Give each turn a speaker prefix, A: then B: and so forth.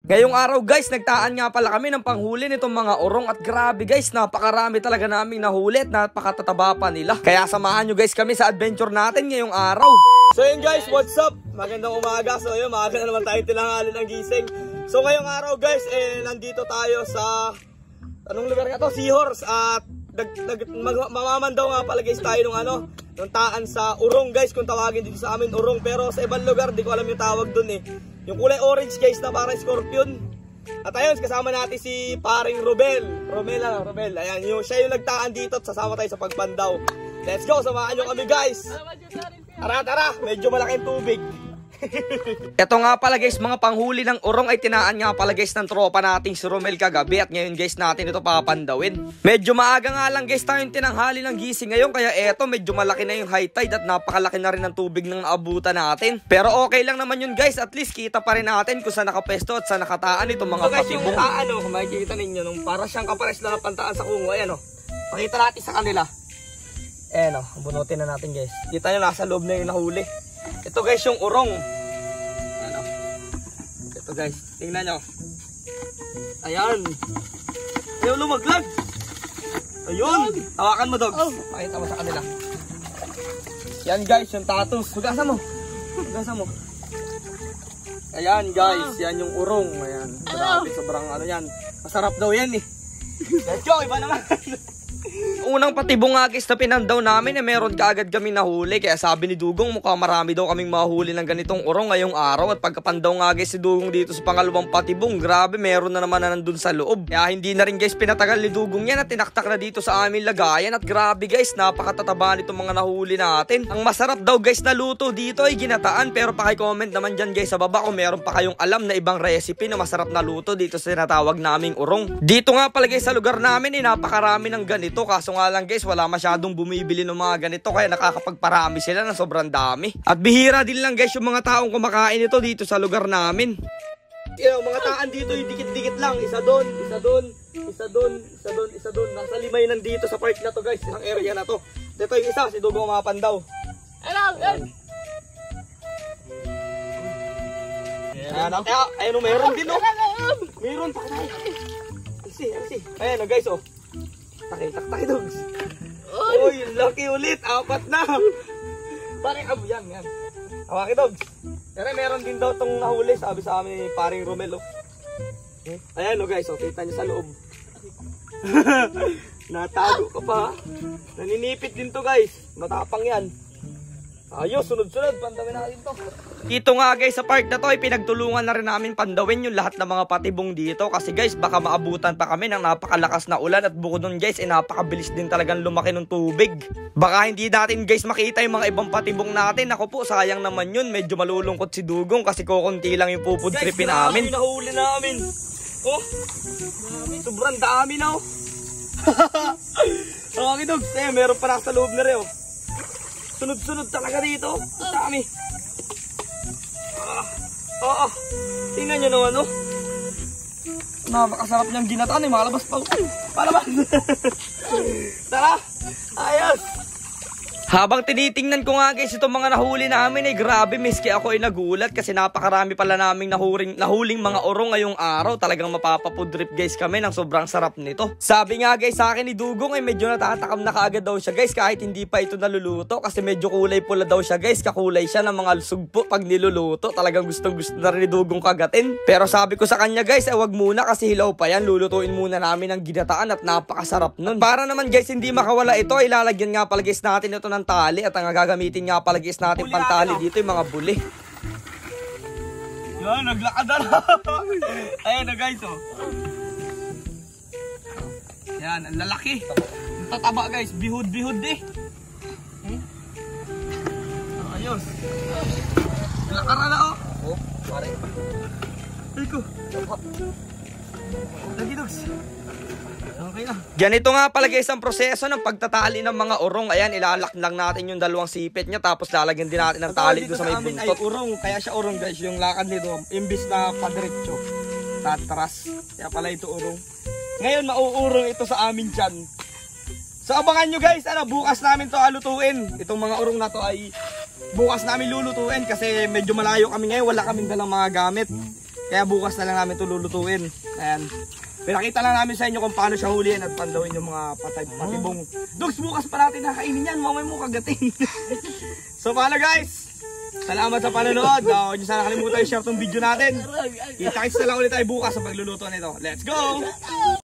A: Ngayong araw guys, nagtaan nga pala kami ng panghuli nitong mga urong at grabe guys, napakarami talaga naming nahuli at napakatataba pa nila. Kaya samahan nyo guys kami sa adventure natin ngayong araw. So yun guys, what's up? Magandang umaga. So yun, maaga na naman tayo tinanghali ng gising. So ngayong araw guys, nandito tayo sa, anong lugar nga to? Seahorse. At mamamandaw nga pala guys tayo nung taan sa urong guys, kung tawagin dito sa amin urong. Pero sa ibang lugar, di ko alam yung tawag dun eh. Yung kulay orange guys na parang scorpion. At ayun, kasama natin si paring Robel. Robel. Ayan, siya yung nagtaan dito at sasama tayo sa pagpandaw. Let's go, samahan nyo kami guys. Tara, medyo malaking tubig. Ito nga pala guys, mga panghuli ng urong ay tinaan nga pala guys ng tropa nating si Romel kagabi. At ngayon guys natin ito papandawin. Medyo maaga nga lang guys tayong tinanghali ng gising ngayon. Kaya eto, medyo malaki na yung high tide at napakalaki na rin ng tubig ng naabutan natin. Pero okay lang naman yun guys, at least kita pa rin natin kung saan nakapesto at saan nakataan itong mga patibong. Kung makikita ninyo, nung para siyang kapares lang ang pantaan sa kungo. Ayan o, pakita natin sa kanila. Ayan o, bunutin na natin guys. Kita nyo, nasa loob na yung nahuli. Ito guys yung urong. Ano? Ito guys, tingnan nyo. Ayan. Ayaw lumaglag. Ayun. Hawakan mo dogs. Pakita mo sa kanila. Yan guys, yung tatus. Hugasan mo. Ayan guys, yan yung urong. Ayan. Grabe, sobrang ano yan. Masarap daw yan eh. Let's go, iba naman. Unang patibong nga guys na pinandaw namin meron kaagad kami nahuli. Kaya sabi ni Dugong mukhang marami daw kaming mahuli ng ganitong urong ngayong araw. At pagkapandaw nga guys si Dugong dito sa pangalawang patibong, grabe meron na naman na nandun sa loob. Kaya hindi na rin guys pinatagal ni Dugong yan at tinaktak na dito sa aming lagayan. At grabe guys, napakatataba nitong mga nahuli natin. Ang masarap daw guys na luto dito ay ginataan. Pero paki-comment naman dyan guys sa baba kung meron pa kayong alam na ibang recipe na masarap na luto dito sa tinatawag naming urong. Dito nga pala guys sa lugar namin napakarami ng ganito. Kaso nga lang guys, wala masyadong bumibili ng mga ganito. Kaya nakakapagparami sila ng sobrang dami. At bihira din lang guys yung mga taong kumakain ito dito sa lugar namin. Mga taan dito yung dikit-dikit lang. Isa doon. Nasa 5 nandito sa park na to guys. Isang area na to. Dito yung isa, si Dugong mapandaw. Ayun, meron din oh. Meron pa kayo. Alsi. Ayan guys oh. Takay dogs. Uy, laki ulit. 4 na. Parang yan. Hawaki dogs. Pero meron din daw itong nahuli. Sabi sa amin ni paring Romel. Ayan guys. Kita nyo sa loob. Natago ka pa. Naninipit din to guys. Matapang yan. Ayos, sunod-sunod. Pandawin natin to. Dito nga guys sa park na to ay pinagtulungan na rin namin pandawin yung lahat ng mga patibong dito. Kasi guys baka maabutan pa kami ng napakalakas na ulan. At bukod nun guys napakabilis din talagang lumaki ng tubig. Baka hindi natin guys makita yung mga ibang patibong natin. Ako po, sayang naman yun. Medyo malulungkot si Dugong kasi kukunti lang yung pupudtripin namin. Guys, nahuli namin. Oh, sobrang dami na oh. Okay dogs, meron pa nasa loob na rin oh. Sunod-sunod talaga dito. Ang dami. Tingnan nyo naman, oh. Napakasarap niyang ginataan, eh. Malabas pa. Palabas. Tara. Ayos. Habang tinitingnan ko nga guys itong mga nahuli namin ay grabe, miski ako ay nagulat kasi napakarami pala naming nahuling mga urong ngayong araw. Talagang mapapapudrip guys kami ng sobrang sarap nito. Sabi nga guys sa akin ni Dugong ay medyo natatakam na kaagad daw siya guys kahit hindi pa ito naluluto kasi medyo kulay pula daw siya guys. Kakulay siya ng mga sugpo pag niluluto. Talagang gustong gusto na rin ni Dugong kagatin. Pero sabi ko sa kanya guys ay wag muna kasi hilaw pa yan. Lulutuin muna namin ng ginataan at napakasarap nun. Para naman guys hindi makawala ito, ilalagyan nga pala guys natin ito ng tali at ang gagamitin nga pala guys natin pantali dito yung mga buli. Yan, naglakad na. Ayan na guys oh. Yan, ang lalaki. Ang tataba guys, bihud eh. Ayos. Lakara na oh. Oh, pare. Iko. Lagi dogs. Okay na. Ganito nga pala guys ang proseso ng pagtatali ng mga urong. Ayan, ilalak lang natin yung dalawang sipit niya tapos lalagyan din natin ng tali doon sa may buntot. Ay urong, kaya siya urong guys. Yung lakad nito, imbis na padiretso, tatras. Kaya pala ito urong. Ngayon mauurong ito sa amin dyan. So abangan nyo guys, bukas namin to alutuin. Itong mga urong na to ay bukas namin lulutuin kasi medyo malayo kami ngayon. Wala kaming dalang mga gamit. Kaya bukas na lang namin ito lulutuin. Ayan. Pinakita lang namin sa inyo kung paano siya huliin at pandawin yung mga patibong. Dogs, bukas pa natin nakainin yan. Mamay mo kagating. So paano guys? Salamat sa panonood. Huwag niyo sana kalimutan i-share tong video natin. Kita-kits na lang ulit tayo bukas sa pagluluto nito. Let's go!